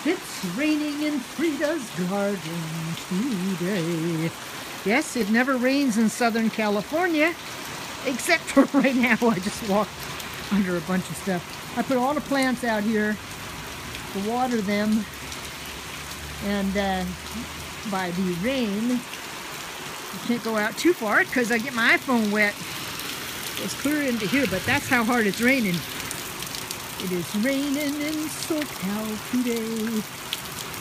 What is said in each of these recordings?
It's raining in Frida's garden today. Yes, it never rains in Southern California, except for right now. I just walked under a bunch of stuff. I put all the plants out here to water them, and by the rain, I can't go out too far because I get my iPhone wet. It's clear into here, but that's how hard it's raining. It is raining in SoCal today.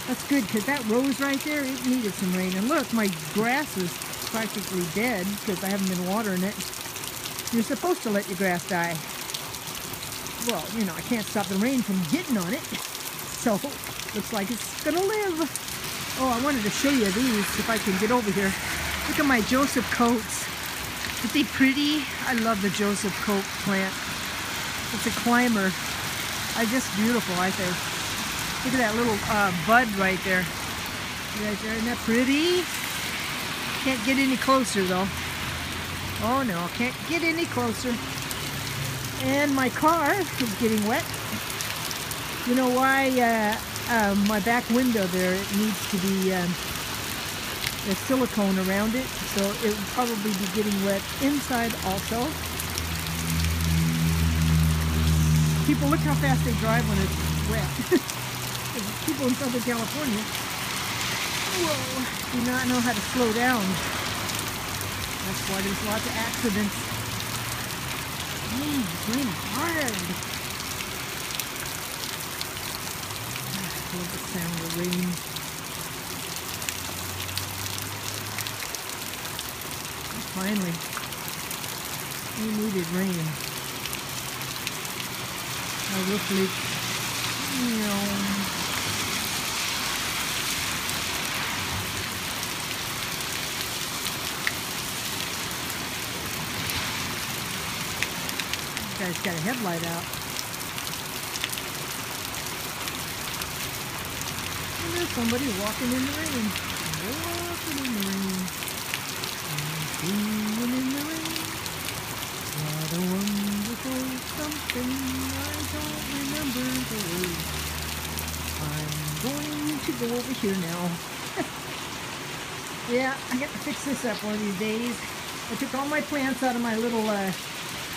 That's good, because that rose right there, it needed some rain. And look, my grass is practically dead because I haven't been watering it. You're supposed to let your grass die. Well, you know, I can't stop the rain from getting on it. So, looks like it's gonna live. Oh, I wanted to show you these, if I can get over here. Look at my Joseph Coates. Aren't they pretty? I love the Joseph Coates plant. It's a climber. Just beautiful, I think. Look at that little bud right there. Isn't that pretty? Can't get any closer though. Oh no, can't get any closer. And my car is getting wet. You know why? My back window there, it needs to be there's silicone around it, so it will probably be getting wet inside also. People, look how fast they drive when it's wet. People in Southern California, whoa, do not know how to slow down. That's why there's lots of accidents. It's raining hard. I love the sound of rain. Finally, we needed rain. A roof leak. This guy's got a headlight out. And there's somebody walking in the rain. Walking in the rain. Singing in the rain. What a wonderful something. I don't remember the words. I'm going to go over here now. Yeah, I got to fix this up one of these days. I took all my plants out of my little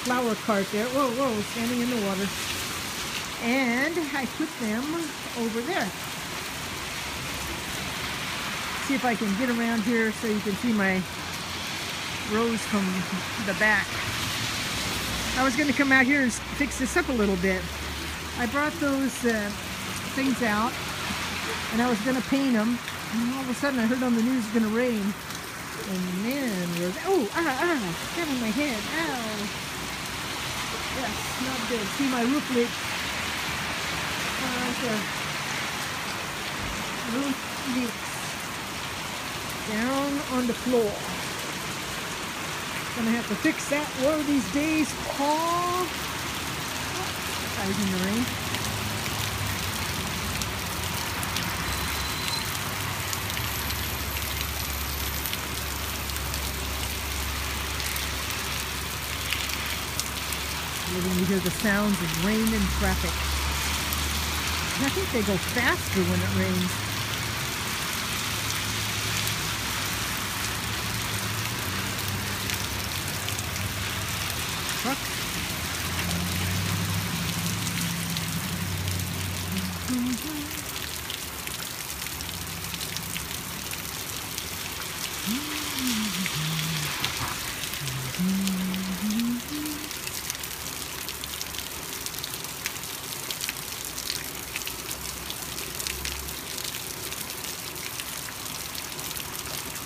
flower cart there. Whoa, whoa, standing in the water. And I put them over there. See if I can get around here so you can see my rose from the back. I was going to come out here and fix this up a little bit. I brought those things out and I was going to paint them, and all of a sudden I heard on the news it's going to rain. And man, got on my head, ow. Yes, not good. See my roof leak. Roof leaks down on the floor. Gonna have to fix that one of these days, Paul. Guys in the rain. Letting you hear the sounds of rain and traffic. I think they go faster when it rains. Trucks.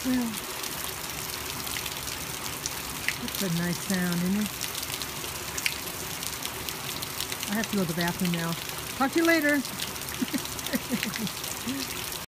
Well, that's a nice sound, isn't it? I have to go to the bathroom now. Talk to you later.